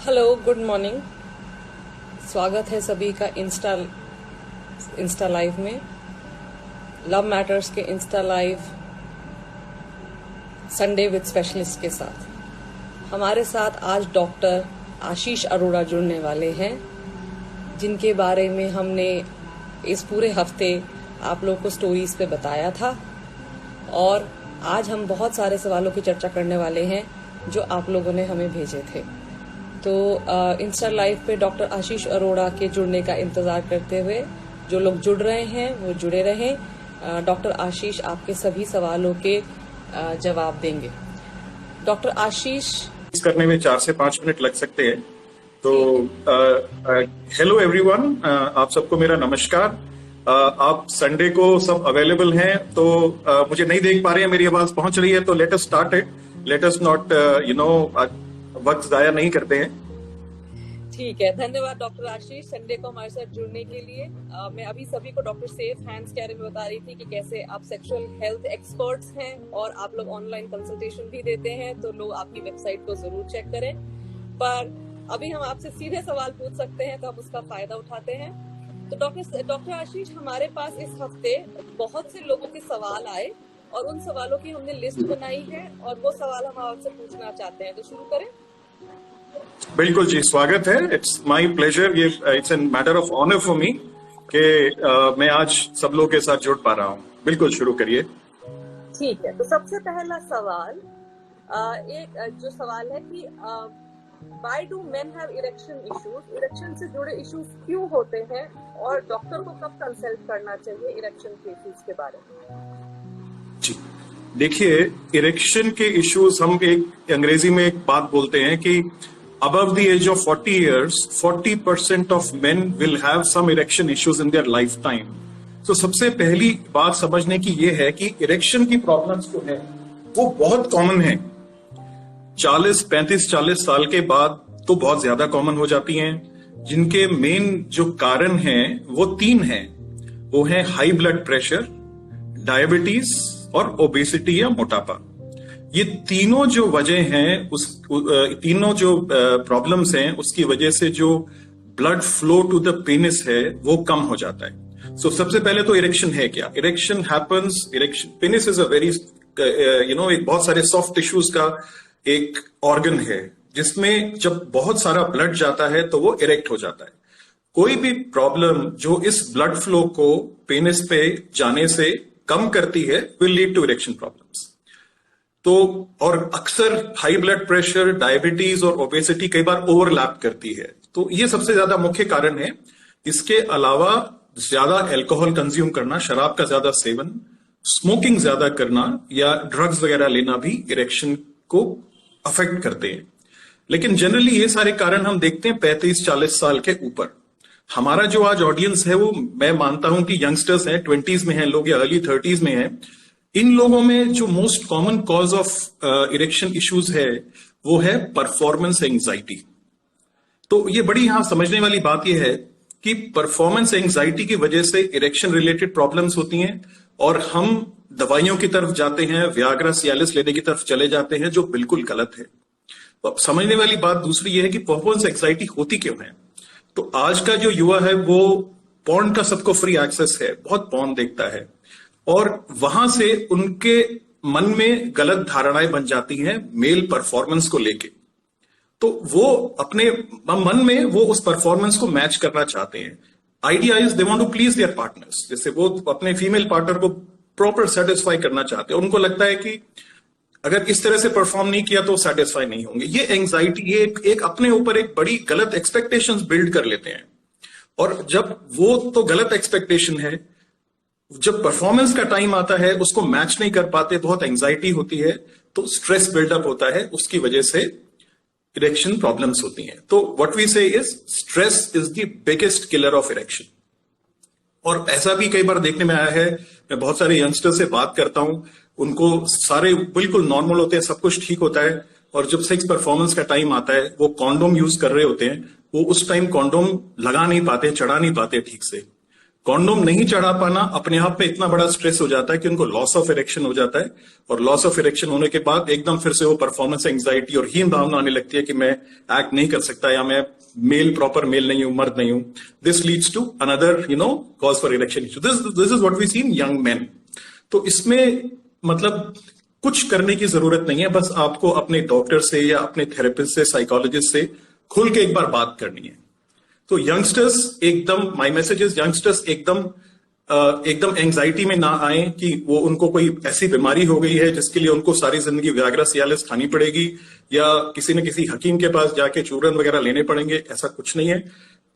Hello, good morning. स्वागत है सभी का इंस्टा लाइव में। लव मैटर्स के Insta live Sunday with specialist के साथ हमारे साथ आज डॉक्टर आशीष अरोड़ा जुड़ने वाले हैं, जिनके बारे में हमने इस पूरे हफ्ते आप लोगों को स्टोरीज पे बताया था। और आज हम बहुत सारे सवालों की चर्चा करने वाले हैं जो आप लोगों ने हमें भेजे थे। तो इंस्टा लाइव पे डॉक्टर आशीष अरोड़ा के जुड़ने का इंतजार करते हुए जो लोग जुड़ रहे हैं वो जुड़े रहें। डॉक्टर आशीष आपके सभी सवालों के जवाब देंगे। डॉक्टर आशीष करने में 4 से 5 मिनट लग सकते हैं। तो हेलो एवरीवन, आप सबको मेरा नमस्कार। आप संडे को सब अवेलेबल हैं, तो मुझे नहीं देख पा रहे हैं, मेरी आवाज पहुंच रही है, तो let us start it. Let us not वक्त जाया नहीं करते हैं। ठीक है, धन्यवाद डॉक्टर आशीष संडे को हमारे साथ जुड़ने के लिए। मैं अभी सभी को डॉक्टर सेफ हैंड्स के बारे में बता रही थी कि कैसे आप सेक्सुअल हेल्थ एक्सपर्ट्स हैं और आप लोग ऑनलाइन कंसल्टेशन भी देते हैं, तो लोग आपकी वेबसाइट को जरूर चेक करें। पर अभी हम आपसे सीधे सवाल पूछ सकते हैं, तो आप उसका फायदा उठाते हैं। तो डॉक्टर आशीष, हमारे पास इस हफ्ते बहुत से लोगों के सवाल आए और उन सवालों की हमने लिस्ट बनाई है और वो सवाल हम आपसे पूछना चाहते हैं, तो शुरू करें। बिल्कुल जी, स्वागत है। It's my pleasure. ये it's an matter of honour for me कि मैं आज सब लोगों के साथ जुड़ पा रहा हूँ। बिल्कुल शुरू करिए। ठीक है, तो सबसे पहला सवाल एक जो सवाल है कि why do men have erection issues? Erection से जुड़े इश्यूज क्यों होते हैं और डॉक्टर को कब कंसल्ट करना चाहिए इरेक्शन केसेस के बारे में? जी देखिए, इरेक्शन के इश्यूज हम एक अंग्रेजी में एक बात बोलते हैं कि above the age of 40 years 40% of men will have some erection issues in their lifetime. तो सबसे पहली बात समझने की ये है कि इरेक्शन की प्रॉब्लम्स जो है वो बहुत कॉमन है। 35-40 साल के बाद तो बहुत ज्यादा कॉमन हो जाती हैं। जिनके मेन जो कारण हैं वो 3 हैं। वो है हाई ब्लड प्रेशर, डायबिटीज और ओबेसिटी या मोटापा। ये तीनों जो वजह हैं, तीनों जो प्रॉब्लम्स हैं, उसकी वजह से जो blood flow to the penis है वो कम हो जाता है। सो सबसे पहले तो इरेक्शन है क्या? Erection happens, erection, penis is a very एक बहुत सारे सॉफ्ट टिश्यूज का एक ऑर्गन है, जिसमें जब बहुत सारा ब्लड जाता है तो वो इरेक्ट हो जाता है। कोई भी प्रॉब्लम जो इस ब्लड फ्लो को पेनिस पे जाने से कम करती है will lead to erection problems. तो और अक्सर हाई ब्लड प्रेशर, डायबिटीज और ओबेसिटी कई बार ओवरलैप करती है, तो ये सबसे ज्यादा मुख्य कारण है। इसके अलावा ज्यादा अल्कोहल कंज्यूम करना, शराब का ज्यादा सेवन, स्मोकिंग ज्यादा करना या ड्रग्स वगैरह लेना भी इरेक्शन को अफेक्ट करते हैं। लेकिन जनरली ये सारे कारण हम देखते हैं 35-40 साल के ऊपर। हमारा जो आज ऑडियंस है वो मैं मानता हूं कि यंगस्टर्स हैं, 20s में हैं लोग या अर्ली 30s में हैं। इन लोगों में जो most common cause of erection issues है वो है परफॉर्मेंस एंजाइटी। तो ये बड़ी यहां समझने वाली बात यह है कि परफॉर्मेंस एंजाइटी की वजह से इरेक्शन रिलेटेड प्रॉब्लम्स होती हैं और हम दवाइयों की तरफ जाते हैं, वियाग्रा, सियालिस लेने की तरफ चले जाते हैं, जो बिल्कुल गलत है। तो अब समझने वाली बात दूसरी ये है कि परफॉर्मेंस एंजाइटी होती क्यों है। तो आज का जो युवा है वो पॉर्न का सबको फ्री एक्सेस है, बहुत पॉर्न देखता है और वहां से उनके मन में गलत धारणाएं बन जाती हैं मेल परफॉर्मेंस को लेके। तो वो अपने मन में वो उस परफॉर्मेंस को मैच करना चाहते हैं। Idea is they want to please their partners, जैसे वो अपने फीमेल पार्टनर को प्रॉपर सेटिस्फाई करना चाहते हैं। उनको लगता है कि अगर इस तरह से परफॉर्म नहीं किया तो सेटिस्फाई नहीं होंगे। ये एंजाइटी, ये एक अपने ऊपर एक बड़ी गलत एक्सपेक्टेशंस बिल्ड कर लेते हैं। और जब वो तो गलत एक्सपेक्टेशन है, जब परफॉर्मेंस का टाइम आता है उसको मैच नहीं कर पाते, बहुत एंजाइटी होती है, तो स्ट्रेस बिल्डअप होता है, उसकी वजह से इरेक्शन प्रॉब्लम्स होती हैं। तो what we say is stress is the biggest killer of erection. और ऐसा भी कई बार देखने में आया है, मैं बहुत सारे यंगस्टर से बात करता हूं, उनको सारे बिल्कुल नॉर्मल होते हैं, सब कुछ ठीक होता है, और जब सेक्स परफॉर्मेंस का टाइम आता है वो कॉन्डोम यूज कर रहे होते हैं, वो उस टाइम कॉन्डोम लगा नहीं पाते, चढ़ा नहीं पाते ठीक से। कॉन्डोम नहीं चढ़ा पाना अपने आप में इतना बड़ा स्ट्रेस हो जाता है कि उनको लॉस ऑफ इरेक्शन हो जाता है, और लॉस ऑफ इरेक्शन होने के बाद एकदम फिर से वो परफॉर्मेंस एंग्जाइटी और हीन भावना आने लगती है कि मैं एक्ट नहीं कर सकता, या मैं प्रॉपर मेल नहीं हूं, मर्द नहीं हूं. This leads to another cause for erection issue. This is what we see in young man. तो इसमें मतलब कुछ करने की जरूरत नहीं है, बस आपको अपने डॉक्टर से या अपने थेरेपिस्ट से, साइकोलॉजिस्ट से खुल के एक बार बात करनी है. तो यंगस्टर्स एकदम, माय मैसेज इज, यंगस्टर्स एकदम एंजाइटी में ना आए कि वो उनको कोई ऐसी बीमारी हो गई है जिसके लिए उनको सारी जिंदगी वियाग्रा सियालिस खानी पड़ेगी, या किसी न किसी हकीम के पास जाके चूरन वगैरह लेने पड़ेंगे. ऐसा कुछ नहीं है.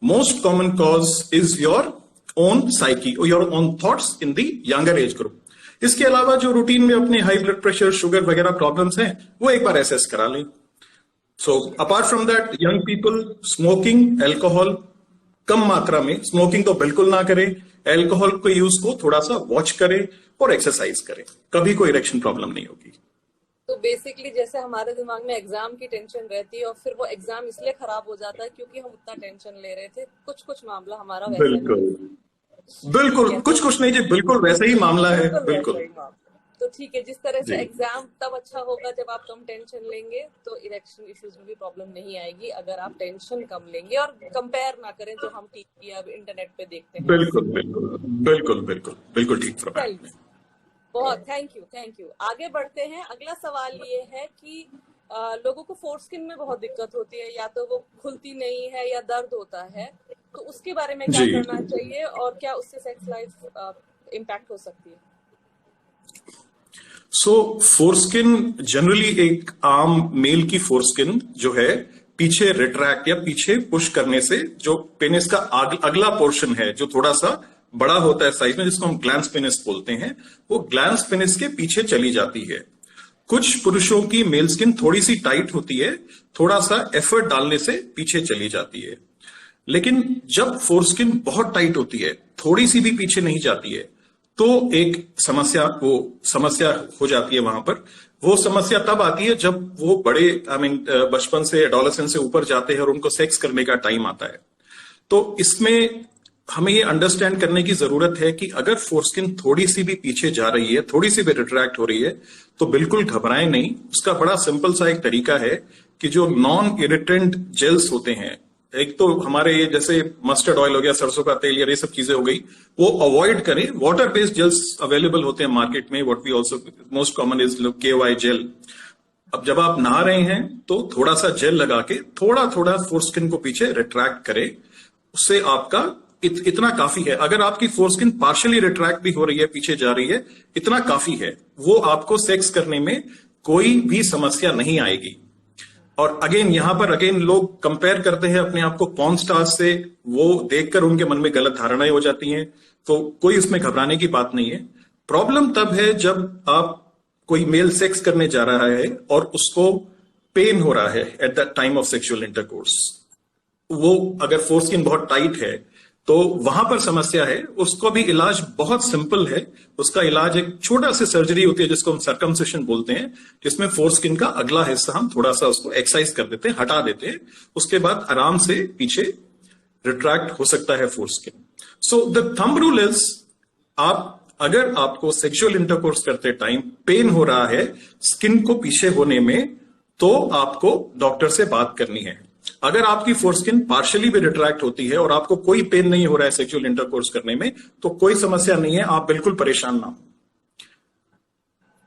Most common cause is your own psyche और your own thoughts in the younger age group. इसके अलावा जो रूटीन में अपने हाई ब्लड प्रेशर, शुगर वगैरह प्रॉब्लम्स हैं, वो एक बार एसेस करा लें. So apart from that, young people, smoking, alcohol कम मात्रा में, स्मोकिंग तो बिल्कुल ना करें, एल्कोहल के यूज को थोड़ा सा वॉच करें और एक्सरसाइज करें, कभी कोई इरेक्शन प्रॉब्लम नहीं होगी. तो बेसिकली जैसे हमारे दिमाग में एग्जाम की टेंशन रहती है और फिर वो एग्जाम इसलिए खराब हो जाता है क्योंकि हम उतना टेंशन ले रहे थे. कुछ मामला हमारा वैसा बिल्कुल कुछ नहीं जी, बिल्कुल वैसा ही मामला है. बिल्कुल. तो ठीक है, जिस तरह से एग्जाम तब अच्छा होगा जब आप कम टेंशन लेंगे, तो इरेक्शन इश्यूज में भी प्रॉब्लम नहीं आएगी अगर आप टेंशन कम लेंगे और कंपेयर ना करें जो हम टीवी या इंटरनेट पे देखते हैं. बिल्कुल ठीक फरमाया. बहुत थैंक यू. आगे बढ़ते हैं. अगला सवाल ये है कि लोगों को फोरस्किन में बहुत दिक्कत होती है, या तो वो खुलती नहीं है या दर्द होता है, तो उसके बारे में क्या करना चाहिए और क्या उससे सेक्स लाइफ इम्पैक्ट हो सकती है? सो फोरस्किन जनरली एक आम मेल की फोरस्किन जो है, पीछे रिट्रैक्ट या पीछे पुश करने से जो पेनिस का अगला पोर्शन है जो थोड़ा सा बड़ा होता है साइज में, जिसको हम ग्लैंस पेनिस बोलते हैं, वो ग्लैंस पेनिस के पीछे चली जाती है. कुछ पुरुषों की मेल स्किन थोड़ी सी टाइट होती है, थोड़ा सा एफर्ट डालने से पीछे चली जाती है. लेकिन जब फोरस्किन बहुत टाइट होती है, थोड़ी सी भी पीछे नहीं जाती है, तो एक समस्या हो जाती है वहां पर. वो समस्या तब आती है जब वो बड़े बचपन से, एडोलेसेंस से ऊपर जाते हैं और उनको सेक्स करने का टाइम आता है. तो इसमें हमें ये अंडरस्टैंड करने की जरूरत है कि अगर फोरस्किन थोड़ी सी भी पीछे जा रही है, थोड़ी सी भी रिट्रैक्ट हो रही है, तो बिल्कुल घबराएं नहीं. उसका बड़ा सिंपल सा एक तरीका है कि जो नॉन इरिटेंट जेल्स होते हैं, एक तो हमारे ये जैसे मस्टर्ड ऑयल हो गया, सरसों का तेल, या ये सब चीजें हो गई, वो अवॉइड करें. वाटर बेस्ड जेल्स अवेलेबल होते हैं मार्केट में. What we also most common is KY gel. अब जब आप नहा रहे हैं तो थोड़ा सा जेल लगा के थोड़ा थोड़ा फोरस्किन को पीछे रिट्रैक्ट करें. उससे आपका इतना काफी है. अगर आपकी फोरस्किन पार्शियली रिट्रैक्ट भी हो रही है, पीछे जा रही है, इतना काफी है. वो आपको सेक्स करने में कोई भी समस्या नहीं आएगी. और यहां पर लोग कंपेयर करते हैं अपने आप को पॉर्न स्टार्स से, वो देखकर उनके मन में गलत धारणाएं हो जाती हैं. तो कोई उसमें घबराने की बात नहीं है. प्रॉब्लम तब है जब आप कोई मेल सेक्स करने जा रहा है और उसको पेन हो रहा है at the time of sexual intercourse. वो अगर फोरस्किन बहुत टाइट है तो वहां पर समस्या है. उसको भी इलाज बहुत सिंपल है. उसका इलाज एक छोटा सी सर्जरी होती है जिसको हम सर्कमसिशन बोलते हैं, जिसमें फोरस्किन का अगला हिस्सा हम थोड़ा सा उसको एक्सरसाइज कर देते हैं, हटा देते हैं. उसके बाद आराम से पीछे रिट्रैक्ट हो सकता है foreskin. So the thumb rule is, अगर आपको सेक्सुअल इंटरकोर्स करते टाइम पेन हो रहा है स्किन को पीछे होने में, तो आपको डॉक्टर से बात करनी है. अगर आपकी फोरस्किन पार्शियली भी रिट्रैक्ट होती है और आपको कोई पेन नहीं हो रहा है सेक्सुअल इंटरकोर्स करने में, तो कोई समस्या नहीं है. आप बिल्कुल परेशान ना हो.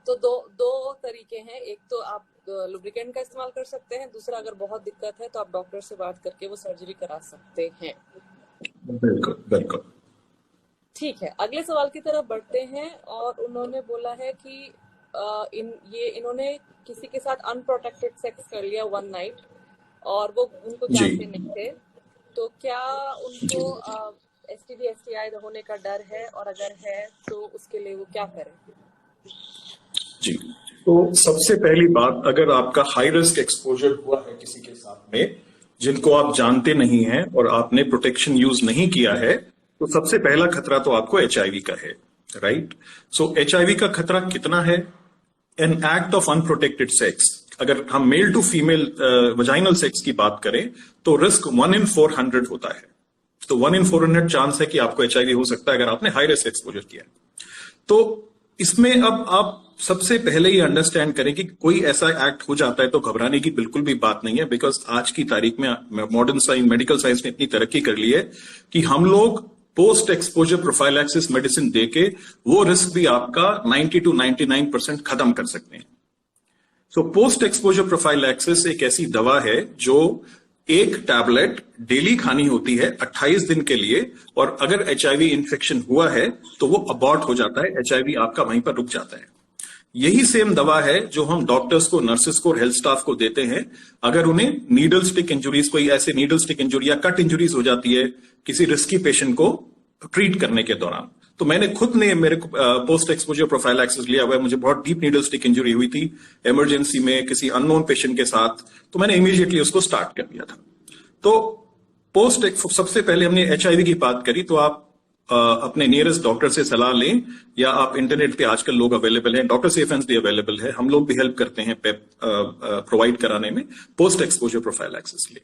तो दो तरीके हैं. एक तो आप लुब्रिकेंट का इस्तेमाल कर सकते हैं, दूसरा अगर बहुत दिक्कत है तो आप डॉक्टर से बात करके वो सर्जरी करा सकते हैं. बिल्कुल. ठीक है, अगले सवाल की तरफ बढ़ते हैं. और उन्होंने बोला है कि इन्होंने किसी के साथ अनप्रोटेक्टेड सेक्स कर लिया वन नाइट और वो उनको जानते नहीं थे, तो क्या उनको STD STI होने का डर है, और अगर है तो उसके लिए वो क्या करें? जी, तो सबसे पहली बात, अगर आपका हाई रिस्क एक्सपोजर हुआ है किसी के साथ में जिनको आप जानते नहीं हैं और आपने प्रोटेक्शन यूज नहीं किया है, तो सबसे पहला खतरा तो आपको HIV का है. राइट. सो HIV का खतरा कितना है? An act of unprotected sex, अगर हम male to female vaginal sex की बात करें तो रिस्क 1 in 400 होता है. तो 1 in 400 चांस है कि आपको HIV हो सकता है अगर आपने हाई रिस्क एक्सपोजर किया है। तो इसमें अब आप सबसे पहले ये अंडरस्टैंड करें कि कोई ऐसा एक्ट हो जाता है तो घबराने की बिल्कुल भी बात नहीं है, बिकॉज आज की तारीख में मॉडर्न साइंस, मेडिकल साइंस ने इतनी तरक्की कर ली है कि हम लोग पोस्ट एक्सपोजर प्रोफाइलैक्सिस मेडिसिन देके वो रिस्क भी आपका 90 to 99% खत्म कर सकते हैं। सो पोस्ट एक्सपोजर प्रोफाइलैक्सिस एक ऐसी दवा है जो एक टैबलेट डेली खानी होती है 28 दिन के लिए, और अगर HIV इंफेक्शन हुआ है तो वो अबॉर्ट हो जाता है, HIV आपका वहीं पर रुक जाता है। यही सेम दवा है जो हम डॉक्टर्स को, नर्सेस को, हेल्थ स्टाफ को देते हैं अगर उन्हें नीडल स्टिक इंजुरीज, कोई ऐसे नीडल स्टिक इंजुरी या कट इंजुरीज हो जाती है किसी रिस्की पेशेंट को ट्रीट करने के दौरान। तो मैंने खुद ने मेरे पोस्ट एक्सपोजर प्रोफाइलैक्सिस लिया हुआ है। मुझे बहुत डीप नीडल स्टिक इंजुरी हुई थी इमरजेंसी में किसी अननोन पेशेंट के साथ, तो मैंने इमीडिएटली उसको स्टार्ट कर दिया था। तो सबसे पहले हमने HIV की बात करी, तो आप अपने नियरेस्ट डॉक्टर से सलाह लें, या आप इंटरनेट पे आजकल लोग अवेलेबल हैं, डॉक्टर सेफ हैंड्स भी अवेलेबल है, हम लोग भी हेल्प करते हैं प्रोवाइड कराने में पोस्ट एक्सपोजर प्रोफाइलैक्सिस लिए।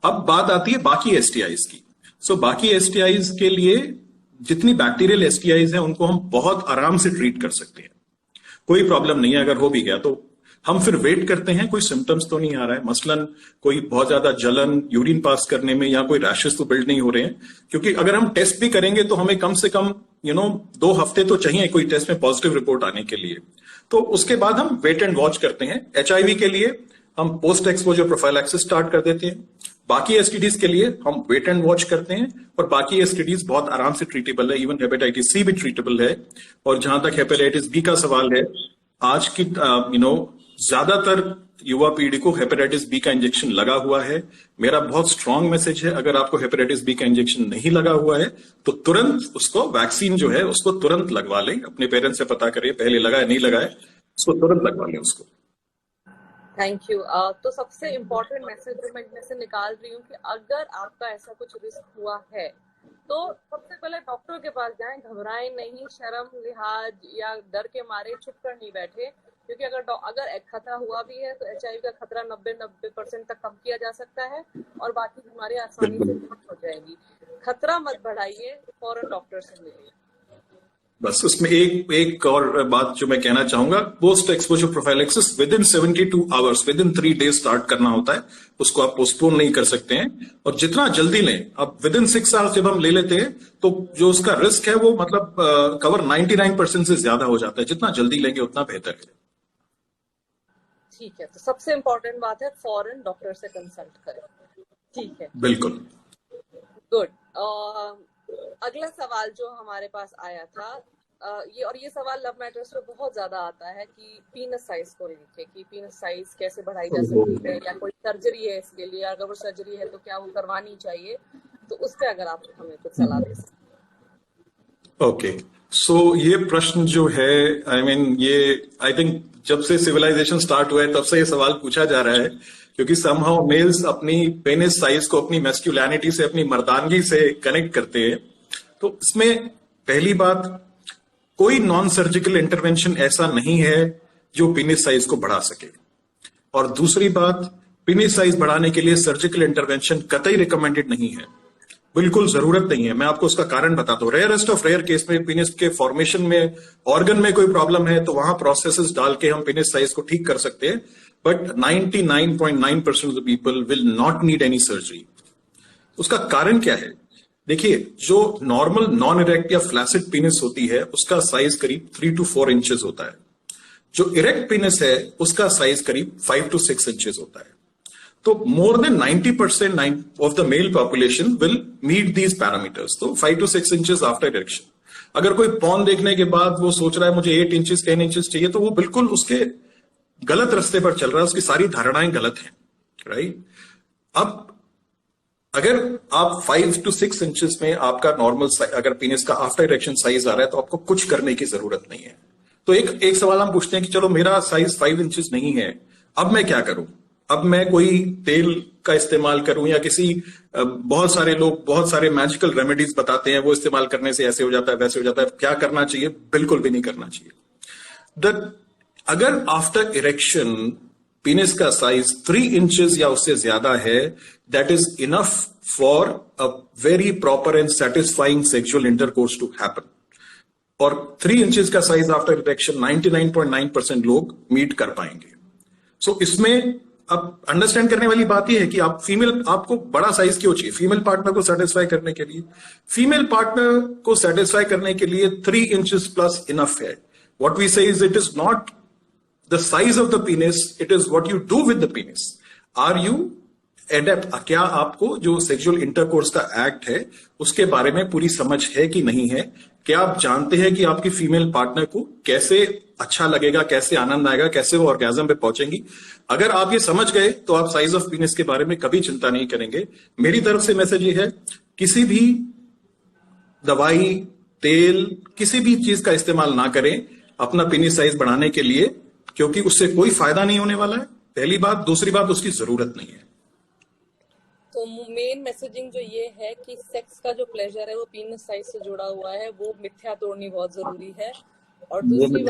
अब बात आती है बाकी STIs की। सो बाकी STIs के लिए जितनी बैक्टीरियल STIs हैं उनको हम बहुत आराम से ट्रीट कर सकते हैं, कोई प्रॉब्लम नहीं है। अगर हो भी गया तो हम फिर वेट करते हैं कोई सिम्टम्स तो नहीं आ रहा है, मसलन कोई बहुत ज्यादा जलन यूरिन पास करने में या कोई रैशेस तो बिल्ड नहीं हो रहे हैं, क्योंकि अगर हम टेस्ट भी करेंगे तो हमें कम से कम 2 हफ्ते तो चाहिए कोई टेस्ट में पॉजिटिव रिपोर्ट आने के लिए। तो उसके बाद हम वेट एंड वॉच करते हैं। HIV के लिए हम पोस्ट एक्सपोजर प्रोफाइलैक्सिस स्टार्ट कर देते हैं, बाकी STDs के लिए हम वेट एंड वॉच करते हैं, और बाकी STDs बहुत आराम से ट्रीटेबल है, इवन हेपेटाइटिस C भी ट्रीटेबल है। और जहां तक हेपेटाइटिस B का सवाल है, आज की ज्यादातर युवा पीढ़ी को हेपेटाइटिस B का इंजेक्शन लगा हुआ है। मेरा बहुत स्ट्रांग मैसेज है, अगर आपको हेपेटाइटिस B का इंजेक्शन नहीं लगा हुआ है तो तुरंत उसको वैक्सीन जो है उसको तुरंत लगवा लें। अपने पेरेंट्स से पता करिए पहले लगा है नहीं लगा है, उसको तुरंत लगवा लें उसको। Thank you. तो सबसे इम्पोर्टेंट मैसेज जो मैं इसमें से निकाल रही हूँ कि अगर आपका ऐसा कुछ रिस्क हुआ है तो सबसे पहले डॉक्टर के पास जाएं, घबराएं नहीं, शर्म लिहाज या डर के मारे छुप कर नहीं बैठे, क्योंकि अगर एक खतरा हुआ भी है तो HIV का खतरा 90% तक कम किया जा सकता है और बाकी बीमारियां आसानी से दूर हो जाएगी। खतरा मत बढ़ाइए, फौरन डॉक्टर से मिलिए। बस उसमें एक और बात जो मैं कहना चाहूंगा, post exposure prophylaxis with in 72 hours, with in 3 days start करना होता है, उसको आप पोस्टपोन नहीं कर सकते हैं। और जितना जल्दी लें, अब विद इन 6 आवर्स जब हम ले लेते हैं तो जो उसका रिस्क है वो मतलब कवर 99% से ज्यादा हो जाता है। जितना जल्दी लेंगे उतना बेहतर है। ठीक है, तो सबसे इम्पोर्टेंट बात है फौरन डॉक्टर से कंसल्ट करें। ठीक है, बिल्कुल गुड। अगला सवाल जो हमारे पास आया था, ये सवाल लव मैटर्स में बहुत ज्यादा आता है कि पीनस साइज को लेके, कि पीनस साइज कैसे बढ़ाई जा सकती है, या कोई सर्जरी है इसके लिए, अगर वो सर्जरी है तो क्या वो करवानी चाहिए, तो उस पर अगर आप हमें कुछ सलाह दे सकते। ओके, सो ये प्रश्न जो है, आई थिंक जब से सिविलाइजेशन स्टार्ट हुआ है तब से ये सवाल पूछा जा रहा है, क्योंकि समहाउ मेल्स अपनी पेनिस साइज को अपनी मैस्कुलिनिटी से, अपनी मर्दानगी से कनेक्ट करते हैं। तो इसमें पहली बात, कोई नॉन सर्जिकल इंटरवेंशन ऐसा नहीं है जो पेनिस साइज को बढ़ा सके। और दूसरी बात, पेनिस साइज बढ़ाने के लिए सर्जिकल इंटरवेंशन कतई रिकमेंडेड नहीं है, बिल्कुल जरूरत नहीं है। मैं आपको उसका कारण बताता हूँ। रेयरेस्ट ऑफ रेयर केस में पेनिस के फॉर्मेशन में, ऑर्गन में कोई प्रॉब्लम है तो वहां प्रोसेसेस डाल के हम पेनिस साइज को ठीक कर सकते हैं, but 99.9% of the people will not need any surgery. उसका कारण क्या है? देखिए, जो नॉर्मल नॉन इरेक्ट या फ्लैसिड पेनिस होती है उसका साइज करीब 3 to 4 इंचेस होता है। जो इरेक्ट पेनिस है उसका साइज करीब 5 to 6 इंचेस होता है। तो more than 90% of the male population will meet these parameters. तो 5 to 6 इंचेस आफ्टर इरेक्शन। अगर कोई पॉर्न देखने के बाद वो सोच रहा है मुझे 8 इंचेस 10 इंचेस चाहिए, तो वो बिल्कुल उसके गलत रास्ते पर चल रहा है, उसकी सारी धारणाएं गलत हैं, राइट? अब अगर आप 5 to 6 इंचेस में आपका नॉर्मल अगर पेनिस का आफ्टर इरेक्शन साइज आ रहा है तो आपको कुछ करने की जरूरत नहीं है। तो एक सवाल हम पूछते हैं कि चलो मेरा साइज 5 इंचेस नहीं है, अब मैं क्या करूं? अब मैं कोई तेल का इस्तेमाल करूं या किसी, बहुत सारे लोग बहुत सारे मैजिकल रेमेडीज बताते हैं, वो इस्तेमाल करने से ऐसे हो जाता है वैसे हो जाता है। क्या करना चाहिए? बिल्कुल भी नहीं करना चाहिए। अगर आफ्टर इरेक्शन पेनिस का साइज 3 इंचेस या उससे ज्यादा है, that is enough for a very proper and satisfying sexual intercourse to happen. और 3 इंचेस का साइज आफ्टर इरेक्शन 99.9% लोग मीट कर पाएंगे. सो इसमें अब अंडरस्टैंड करने वाली बात यह है कि आपको बड़ा साइज क्यों चाहिए फीमेल पार्टनर को सेटिस्फाई करने के लिए. फीमेल पार्टनर को सेटिस्फाई करने के लिए 3 इंचेस प्लस इनफ है. What we say is it is not the size of the penis, it is what you do with the penis. Are you adept, क्या आपको जो सेक्सुअल इंटरकोर्स का act है उसके बारे में पूरी समझ है कि नहीं है. क्या आप जानते हैं कि आपकी फीमेल पार्टनर को कैसे अच्छा लगेगा, कैसे आनंद आएगा, कैसे वो ऑर्गेजम पे पहुंचेंगी. अगर आप ये समझ गए तो आप साइज ऑफ पीनिस के बारे में कभी चिंता नहीं करेंगे. मेरी तरफ से मैसेज ये है, किसी भी दवाई, तेल, किसी भी चीज का इस्तेमाल ना करें अपना पीनिस साइज बढ़ाने के लिए, क्योंकि उससे कोई फायदा नहीं होने वाला है. पहली बात. दूसरी बात, उसकी जरूरत नहीं है. तो मेन मैसेजिंग जो ये है कि सेक्स का जो प्लेजर है वो पीनस साइज से जुड़ा हुआ है, वो मिथ्या तोड़नी बहुत जरूरी है. और दूसरी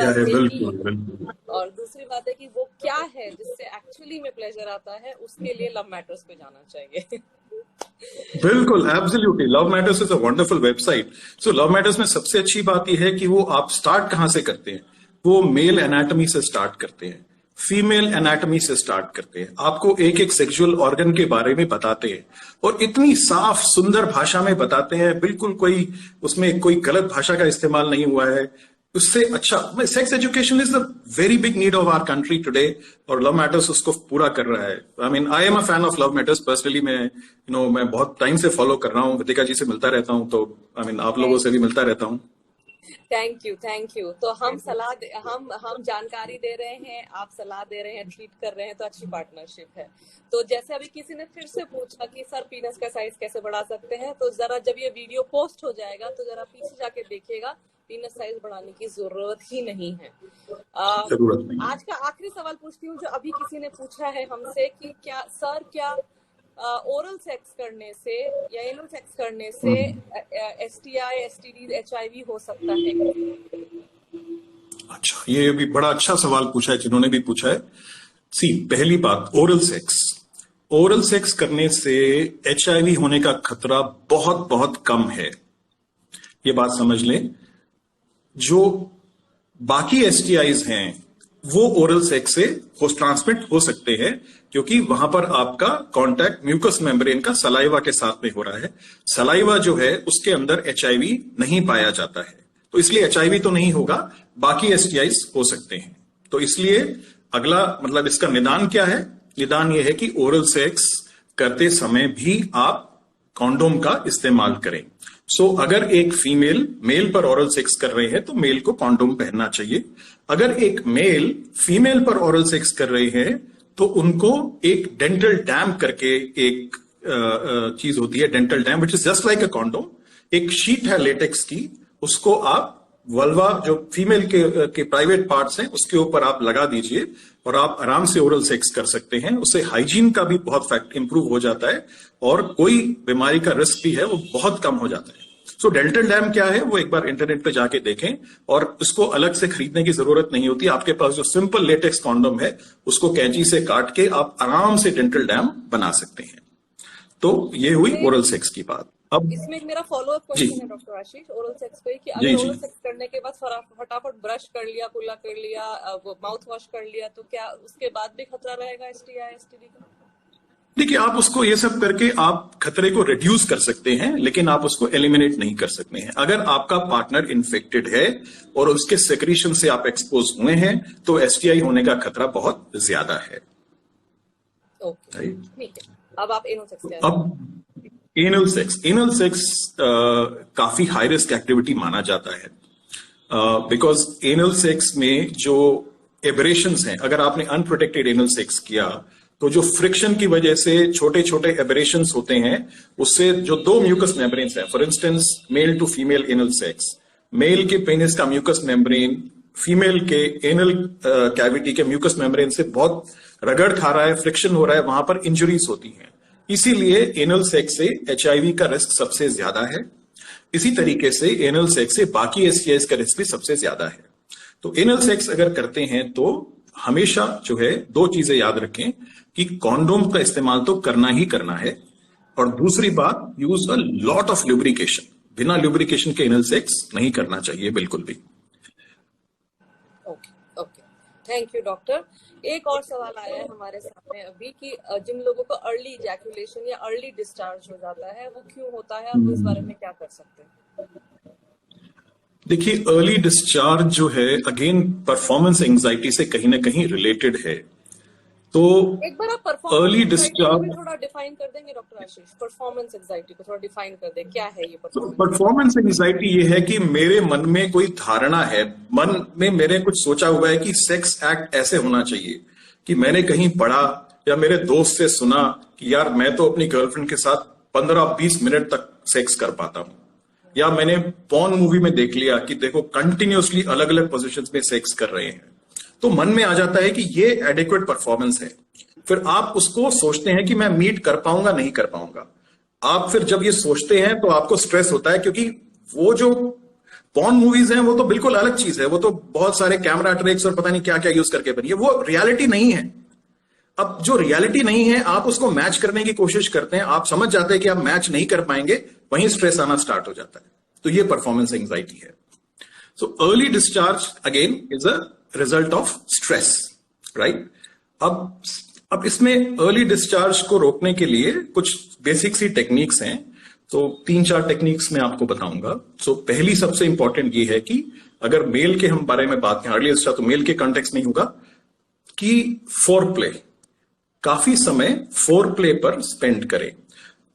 बात है कि वो क्या है जिससे एक्चुअली में प्लेजर आता है, उसके लिए लव मैटर्स पे जाना चाहिए. बिल्कुल, absolutely. Love matters is a wonderful website. So love matters में सबसे अच्छी बात यह है कि वो आप स्टार्ट कहां से करते हैं. वो मेल एनाटॉमी से स्टार्ट करते हैं, फीमेल एनाटॉमी से स्टार्ट करते हैं, आपको एक एक सेक्सुअल ऑर्गन के बारे में बताते हैं और इतनी साफ सुंदर भाषा में बताते हैं, बिल्कुल कोई उसमें कोई गलत भाषा का इस्तेमाल नहीं हुआ है. उससे अच्छा sex education is the very big need of our country today और लव मैटर्स उसको पूरा कर रहा है. I am a fan of love matters personally. मैं बहुत टाइम से फॉलो कर रहा हूँ, विदिका जी से मिलता रहता हूँ, तो आप लोगों से भी मिलता रहता हूँ. Thank you. तो हम हम जानकारी दे रहे हैं, आप सलाह दे रहे हैं, ट्रीट कर रहे हैं, तो अच्छी पार्टनरशिप है. तो जैसे अभी किसी ने फिर से पूछा कि सर पीनस का साइज कैसे बढ़ा सकते हैं, तो जरा जब ये वीडियो पोस्ट हो जाएगा तो जरा पीछे जाके देखिएगा, पीनस साइज बढ़ाने की जरूरत ही नहीं है. आज का आखिरी सवाल पूछती हूँ, जो अभी किसी ने पूछा है हमसे कि क्या ओरल सेक्स करने से या एनल सेक्स करने से STI, STD, HIV हो सकता है. अच्छा, ये भी बड़ा अच्छा सवाल पूछा है जिन्होंने भी पूछा है. पहली बात, ओरल सेक्स करने से HIV होने का खतरा बहुत बहुत कम है. ये बात समझ लें. जो बाकी STIs हैं वो ओरल सेक्स से ट्रांसमिट हो सकते हैं, क्योंकि वहां पर आपका कांटेक्ट म्यूकस मेम्ब्रेन का सलाइवा के साथ में हो रहा है. सलाइवा जो है उसके अंदर HIV नहीं पाया जाता है, तो इसलिए HIV तो नहीं होगा, बाकी STIs हो सकते हैं. तो इसलिए अगला मतलब इसका निदान क्या है. निदान यह है कि ओरल सेक्स करते समय भी आप कॉन्डोम का इस्तेमाल करें. अगर एक फीमेल मेल पर ओरल सेक्स कर रहे हैं तो मेल को कॉन्डोम पहनना चाहिए. अगर एक मेल फीमेल पर ओरल सेक्स कर रहे हैं तो उनको एक डेंटल डैम करके एक चीज होती है, dental dam, which is just like a condom. एक शीट है लेटेक्स की, उसको आप वल्वा जो फीमेल के प्राइवेट पार्ट्स हैं उसके ऊपर आप लगा दीजिए और आप आराम से ओरल सेक्स कर सकते हैं. उससे हाइजीन का भी बहुत फैक्ट इंप्रूव हो जाता है और कोई बीमारी का रिस्क भी है वो बहुत कम हो जाता है. डेंटल डैम क्या है वो एक बार इंटरनेट पे जाके देखें, और उसको अलग से खरीदने की जरूरत नहीं होती. आपके पास जो सिंपल लेटेक्स कॉन्डोम है उसको कैंची से काट के आप आराम से डेंटल डैम बना सकते हैं. तो ये हुई ओरल सेक्स की बात. अब इसमें एक मेरा फॉलो अप क्वेश्चन है डॉक्टर आशीष, ओरल सेक्स पे, कि अगर ओरल सेक्स करने के बाद फटाफट ब्रश कर लिया, कुल्ला कर लिया, माउथ वॉश कर लिया, तो क्या उसके बाद भी खतरा रहेगा STI, STD का? देखिए, आप उसको ये सब करके आप खतरे को रिड्यूस कर सकते हैं, लेकिन आप उसको एलिमिनेट नहीं कर सकते हैं. अगर आपका पार्टनर इन्फेक्टेड है और उसके सेक्रीशन से आप एक्सपोज हुए हैं तो STI होने का खतरा बहुत ज्यादा है. ओके, ठीक है. अब आप एनल सेक्स. अब एनल सेक्स काफी हाई रिस्क एक्टिविटी माना जाता है, बिकॉज एनल सेक्स में जो एबरेशंस हैं, अगर आपने अनप्रोटेक्टेड एनल सेक्स किया तो जो फ्रिक्शन की वजह से छोटे छोटे एबरेशंस होते हैं, उससे जो 2 म्यूकस मेम्ब्रेन्स हैं, for instance male to female anal sex, male के पेनिस का म्यूकस मेम्ब्रेन फीमेल के एनल कैविटी के म्यूकस मेम्ब्रेन से बहुत रगड़ खा रहा है, फ्रिक्शन हो रहा है, वहां पर इंजुरीज होती हैं. इसीलिए एनल सेक्स से HIV का रिस्क सबसे ज्यादा है. इसी तरीके से एनल सेक्स से बाकी STIs का रिस्क भी सबसे ज्यादा है. तो एनल सेक्स अगर करते हैं तो हमेशा जो है 2 चीजें याद रखें कि कॉन्डोम का इस्तेमाल तो करना ही करना है, और दूसरी बात, use a lot of lubrication. बिना ल्यूब्रिकेशन के एनल सेक्स नहीं करना चाहिए बिल्कुल भी। Okay okay, thank you doctor. एक और सवाल आया है हमारे सामने अभी कि जिन लोगों को अर्ली इजैकुलेशन या अर्ली डिस्चार्ज हो जाता है वो क्यों होता है, आप इस बारे में क्या कर सकते हैं? देखिए, अर्ली डिस्चार्ज जो है अगेन परफॉर्मेंस एंजाइटी से कहीं ना कहीं रिलेटेड है। तो एक बार आप परफॉर्मेंस अर्ली एंजाइटी को भी डिस्चार्ज, थोड़ा डिफाइन कर देंगे डॉक्टर आशीष? परफॉर्मेंस एंजाइटी को थोड़ा डिफाइन कर दें, क्या है ये परफॉर्मेंस? परफॉर्मेंस एंजाइटी ये है कि मेरे मन में कोई धारणा है, मन में मेरे कुछ सोचा हुआ है कि सेक्स एक्ट ऐसे होना चाहिए, कि मैंने कहीं पढ़ा या मेरे दोस्त से सुना कि यार मैं तो अपनी गर्लफ्रेंड के साथ 15-20 मिनट तक सेक्स कर पाता हूं, या मैंने पॉर्न मूवी में देख लिया कि देखो कंटिन्यूअसली अलग अलग पोजीशंस में सेक्स कर रहे हैं, तो मन में आ जाता है कि ये एडिक्वेट परफॉर्मेंस है। फिर आप उसको सोचते हैं कि मैं मीट कर पाऊंगा नहीं कर पाऊंगा। आप फिर जब ये सोचते हैं तो आपको स्ट्रेस होता है, क्योंकि वो जो पॉर्न मूवीज हैं वो तो बिल्कुल अलग चीज है, वो तो बहुत सारे कैमरा ट्रिक्स और पता नहीं क्या क्या यूज करके बनी है, वो रियलिटी नहीं है। अब जो रियलिटी नहीं है आप उसको मैच करने की कोशिश करते हैं, आप समझ जाते हैं कि आप मैच नहीं कर पाएंगे, वहीं स्ट्रेस आना स्टार्ट हो जाता है। तो ये परफॉर्मेंस एंजाइटी है। So early discharge again is a result of stress, right? अब इसमें अर्ली डिस्चार्ज को रोकने के लिए कुछ बेसिक सी टेक्निक्स हैं, तो 3-4 टेक्निक्स मैं आपको बताऊंगा। सो पहली सबसे इंपॉर्टेंट ये है कि अगर मेल के हम बारे में बात करें, अर्ली डिस्चार्ज तो मेल के कॉन्टेक्स्ट में होगा, कि फोर प्ले, काफी समय फोर प्ले पर स्पेंड करें।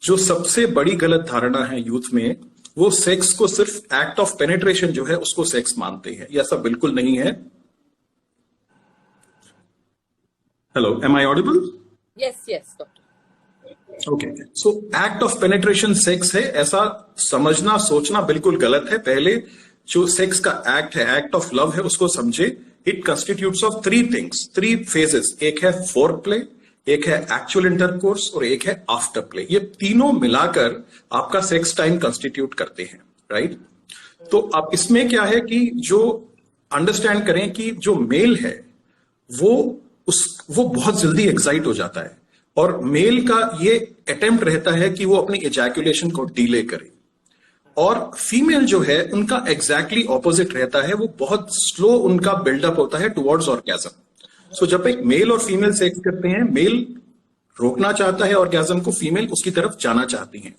जो सबसे बड़ी गलत धारणा है यूथ में, वो सेक्स को सिर्फ एक्ट ऑफ पेनिट्रेशन जो है उसको सेक्स मानते हैं। ये ऐसा बिल्कुल नहीं है। Hello, am I audible? Yes yes doctor. Okay, so act of penetration sex है ऐसा समझना सोचना बिल्कुल गलत है। पहले जो सेक्स का एक्ट है, एक्ट ऑफ लव है, उसको समझे। It constitutes of 3 things, 3 phases. एक है फोर प्ले, एक है एक्चुअल इंटरकोर्स और एक है आफ्टर प्ले। ये तीनों मिलाकर आपका सेक्स टाइम कंस्टिट्यूट करते हैं, राइट? तो अब इसमें क्या है कि जो अंडरस्टैंड करें कि जो मेल है वो बहुत जल्दी एक्साइट हो जाता है, और मेल का ये अटेम्प्ट रहता है कि वो अपनी एजैकुलेशन को डिले करे, और फीमेल जो है उनका एग्जैक्टली ऑपोजिट रहता है, वो बहुत स्लो उनका बिल्डअप होता है टुवर्ड्स ऑर्गेज्म। सो जब एक मेल और फीमेल सेक्स करते हैं, मेल रोकना चाहता है ऑर्गेज्म को, फीमेल उसकी तरफ जाना चाहती है,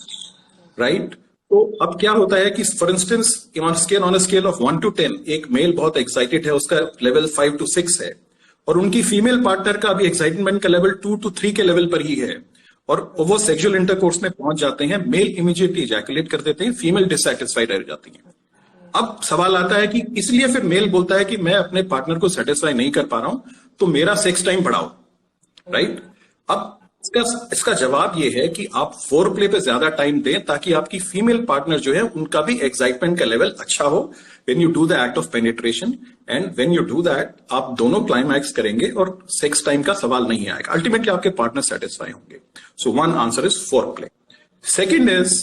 राइट? तो अब क्या होता है कि for instance on a scale of 1 to 10, एक मेल बहुत एक्साइटेड है, उसका लेवल 5 to 6 है, और उनकी फीमेल पार्टनर का अभी एक्साइटमेंट का लेवल 2 to 3 के लेवल पर ही है, और वो सेक्सुअल इंटरकोर्स में पहुंच जाते हैं। मेल इमीडिएटली इजैकुलेट कर देते हैं, फीमेल डिससैटिस्फाइड रह जाती है। अब सवाल आता है कि इसलिए फिर मेल बोलता है कि मैं अपने पार्टनर को सेटिस्फाई नहीं कर पा रहा हूं, तो मेरा सेक्स टाइम बढ़ाओ, राइट? अब इसका जवाब ये है कि आप फोर प्ले पे ज्यादा टाइम दें, ताकि आपकी फीमेल पार्टनर जो है उनका भी एक्साइटमेंट का लेवल अच्छा हो when you do the act of penetration, and when you do that आप दोनों क्लाइमैक्स करेंगे और सेक्स टाइम का सवाल नहीं आएगा। अल्टीमेटली आपके पार्टनर सेटिस्फाई होंगे। So one answer is four play. Second is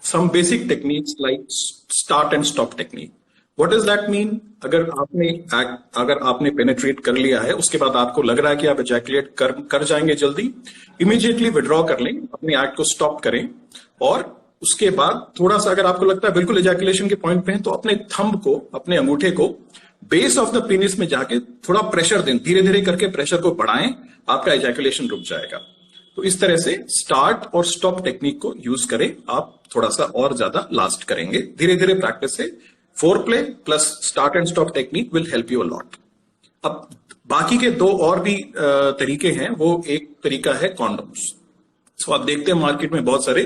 some basic techniques like start and stop technique. What does that mean? अगर आपने पेनिट्रेट कर लिया है, उसके बाद आपको लग रहा है कि आप एजैकुलेट कर जाएंगे जल्दी, इमीडिएटली विड्रॉ कर लें, अपने एक्ट को स्टॉप करें, और उसके बाद थोड़ा सा अगर आपको लगता है बिल्कुल एजैकुलेशन के पॉइंट पे हैं, तो अपने थंब को, अपने अंगूठे को बेस ऑफ द पेनिस में जाके थोड़ा प्रेशर दें, धीरे धीरे करके प्रेशर को बढ़ाएं, आपका एजैकुलेशन रुक जाएगा। तो इस तरह से स्टार्ट और स्टॉप टेक्निक को यूज करें, आप थोड़ा सा और ज्यादा लास्ट करेंगे। धीरे धीरे प्रैक्टिस से four play plus start and stop technique will help you a lot. अब बाकी के 2 और भी तरीके हैं। वो एक तरीका है कॉन्डोम्स। सो आप देखते हैं मार्केट में बहुत सारे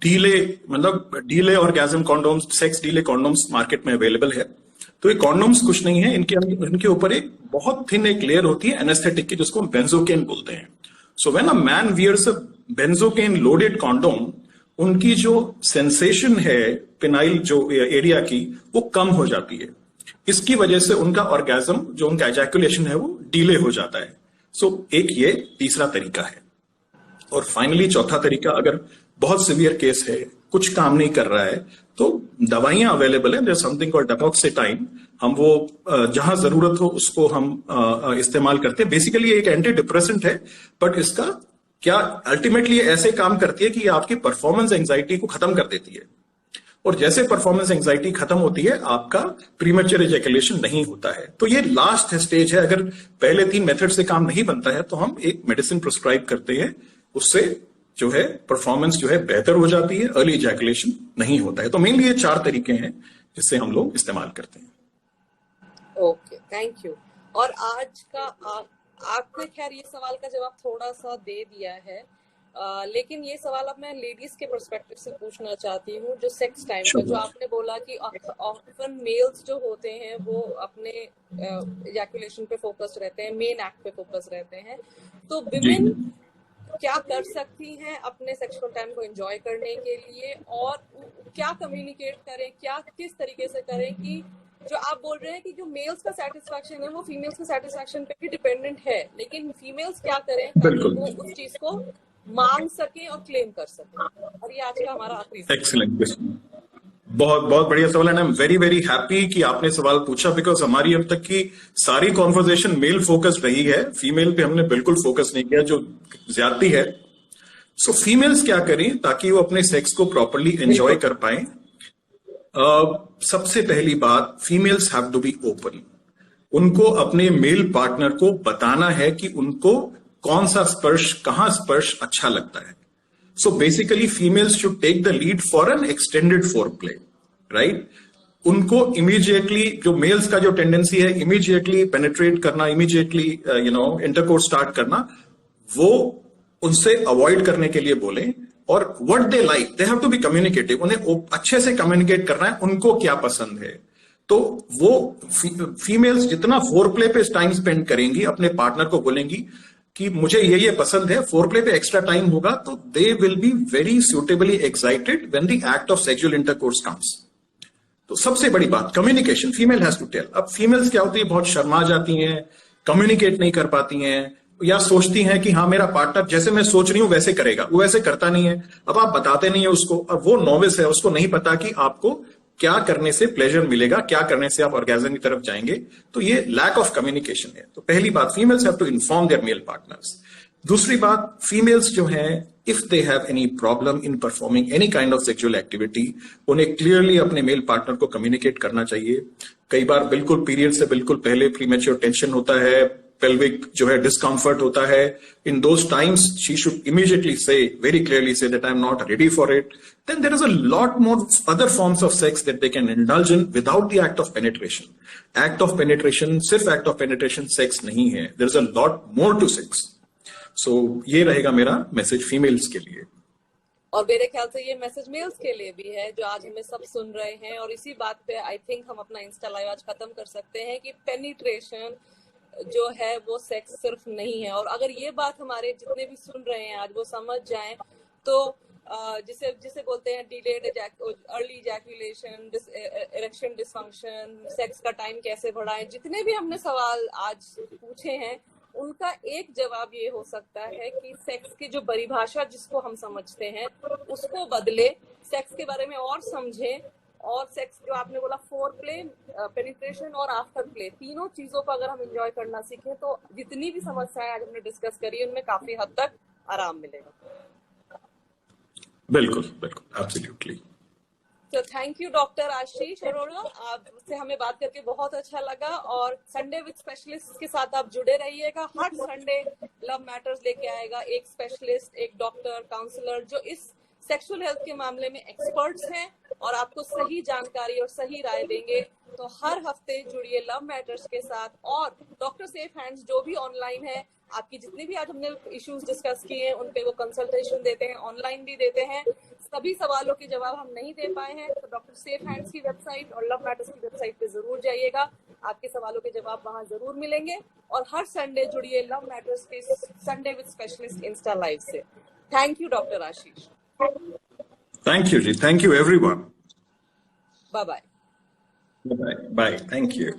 delay orgasm condoms, sex delay condoms market में अवेलेबल है। तो ये कॉन्डोम्स कुछ नहीं है, इनके ऊपर एक बहुत थिन एक लेयर होती है एनेस्थेटिक की, जिसको हम बेंजोकेन बोलते हैं। So when a man wears a benzocaine loaded condom, उनकी जो सेंसेशन है पेनाइल जो एरिया की, वो कम हो जाती है। इसकी वजह से उनका ऑर्गेज्म, जो उनका एजैकुलेशन है, वो डिले हो जाता है। सो एक ये तीसरा तरीका है। और फाइनली चौथा तरीका, अगर बहुत सिवियर केस है, कुछ काम नहीं कर रहा है, तो दवाइयां अवेलेबल है, समथिंग कॉल्ड डैपोक्सिटाइन। हम वो जहां जरूरत हो उसको हम इस्तेमाल करते हैं। बेसिकली एक एंटी डिप्रेसेंट है, बट इसका क्या अल्टीमेटली ऐसे काम करती है कि ये आपकी परफॉर्मेंस एंजाइटी को खत्म कर देती है, और जैसे परफॉर्मेंस एंजाइटी खत्म होती है आपका प्रीमेच्योर इजैकुलेशन नहीं होता है। तो ये लास्ट स्टेज है। अगर पहले 3 मेथड से काम नहीं बनता है तो हम एक मेडिसिन प्रिस्क्राइब करते हैं, उससे जो है परफॉर्मेंस जो है बेहतर हो जाती है, अर्ली इजैकुलेशन नहीं होता है। तो मेनली ये 4 तरीके हैं जिससे हम लोग इस्तेमाल करते हैं। Okay, thank you. और आज का आपने खैर ये सवाल का जवाब थोड़ा सा दे दिया है, लेकिन ये सवाल अब मैं लेडीज के पर्सपेक्टिव से पूछना चाहती हूँ, जो सेक्स टाइम का, जो आपने बोला कि ऑफ्टन मेल्स जो होते हैं वो अपने इजैकुलेशन पे फोकस रहते हैं, मेन एक्ट पे फोकस रहते हैं, तो विमेन क्या कर सकती हैं अपने सेक्सुअल टाइम को एंजॉय करने के लिए, और क्या कम्युनिकेट करें, क्या किस तरीके से करें कि जो आप बोल रहे हैं कि जो मेल्स का सेटिस्फैक्शन है वो फीमेल्स के सेटिस्फैक्शन पे भी डिपेंडेंट है, लेकिन फीमेल्स क्या करें ताकि वो उस चीज को मांग सके और क्लेम कर सके। और ये आज का हमारा आखिरी एक्सीलेंट क्वेश्चन, बहुत बहुत बढ़िया सवाल है। I am very very happy कि आपने सवाल पूछा, बिकॉज हमारी अब तक की सारी कॉन्वर्सेशन मेल फोकस्ड रही है, फीमेल पे हमने बिल्कुल फोकस नहीं किया, जो ज्यादती है। सो फीमेल्स क्या करें ताकि वो अपने सेक्स को प्रॉपरली एंजॉय कर पाए। सबसे पहली बात, females have to be open. उनको अपने मेल पार्टनर को बताना है कि उनको कौन सा स्पर्श, कहां स्पर्श अच्छा लगता है। So basically females should take the lead for an extended foreplay, right. उनको इमीडिएटली, जो मेल्स का जो टेंडेंसी है इमीडिएटली पेनिट्रेट करना, इमीडिएटली इंटरकोर्स स्टार्ट करना, वो उनसे अवॉइड करने के लिए बोलें। और what they like, they have to be communicative. उन्हें अच्छे से कम्युनिकेट करना है उनको क्या पसंद है। तो वो फीमेल्स जितना फोरप्ले पे टाइम स्पेंड करेंगी, अपने पार्टनर को बोलेंगी कि मुझे ये पसंद है, फोरप्ले पे एक्स्ट्रा टाइम होगा, तो they will be very suitably excited when the act of sexual intercourse comes. तो सबसे बड़ी बात communication, female has to tell. अब फीमेल्स क्या होती है, बहुत शर्मा जाती हैं, कम्युनिकेट नहीं कर पाती हैं, या सोचती हैं कि हाँ मेरा पार्टनर जैसे मैं सोच रही हूं वैसे करेगा, वो वैसे करता नहीं है। अब आप बताते नहीं है उसको, अब वो नोविस है, उसको नहीं पता कि आपको क्या करने से प्लेजर मिलेगा, क्या करने से आप ऑर्गेजम की तरफ जाएंगे। तो ये लैक ऑफ कम्युनिकेशन है। तो पहली बात, females have to inform their male partners. दूसरी बात, फीमेल्स जो हैं, if they have any problem in performing any kind of sexual activity, उन्हें क्लियरली अपने मेल पार्टनर को कम्युनिकेट करना चाहिए। कई बार बिल्कुल पीरियड से बिल्कुल पहले प्रीमेच्योर टेंशन होता है, पेल्विक जो है डिस्कम्फर्ट होता है। In those times she should immediately से, वेरी क्लियरली से that I'm not ready for it. Then there is a lot more other forms of sex that they can indulge in without the act of penetration. Act of penetration, सिर्फ act of penetration sex नहीं है. There is a lot more to sex. So ये रहेगा मेरा message females के लिए। और मेरे ख्याल से ये मैसेज मेल्स के लिए भी है जो आज हमें सब सुन रहे हैं। और इसी बात पे आई थिंक हम अपना इंस्टा लाइव आज खत्म कर सकते हैं कि पेनिट्रेशन जो है वो सेक्स सिर्फ नहीं है। और अगर ये बात हमारे जितने भी सुन रहे हैं आज वो समझ जाएं, तो जिसे बोलते हैं delayed early ejaculation, erection dysfunction, sex का टाइम कैसे बढ़ाएं, जितने भी हमने सवाल आज पूछे हैं उनका एक जवाब ये हो सकता है कि सेक्स की जो परिभाषा जिसको हम समझते हैं उसको बदले, सेक्स के बारे में और समझें, और सेक्स जो आपने बोला फोर प्ले, पेनिट्रेशन और आफ्टर प्ले, तीनों चीजों को अगर हम एंजॉय करना सीखें तो जितनी भी समस्याएं आज हमने डिस्कस करी उनमें काफी हद तक आराम मिलेगा। बिल्कुल बिल्कुल, एब्सोल्युटली। तो थैंक यू डॉक्टर आशीष अरोड़ा, आपसे हमें बात करके बहुत अच्छा लगा। और संडे विद स्पेशलिस्ट के साथ आप जुड़े रहिएगा। हर संडे लव मैटर्स लेके आएगा एक स्पेशलिस्ट, एक डॉक्टर, काउंसलर जो इस सेक्सुअल हेल्थ के मामले में एक्सपर्ट्स हैं और आपको सही जानकारी और सही राय देंगे। तो हर हफ्ते जुड़िए लव मैटर्स के साथ। और डॉक्टर सेफ हैंड्स जो भी ऑनलाइन है, आपकी जितनी भी आज हमने इश्यूज डिस्कस किए हैं उन पे वो कंसल्टेशन देते हैं, ऑनलाइन भी देते हैं। सभी सवालों के जवाब हम नहीं दे पाए हैं तो डॉक्टर सेफ हैंड्स की वेबसाइट और लव मैटर्स की वेबसाइट पे जरूर जाइएगा, आपके सवालों के जवाब वहां जरूर मिलेंगे। और हर संडे जुड़िए लव मैटर्स के Sunday with specialist insta live से। Thank you doctor Ashish. Thank you, Ji. Thank you, everyone. Bye-bye. Bye. Bye. Thank you.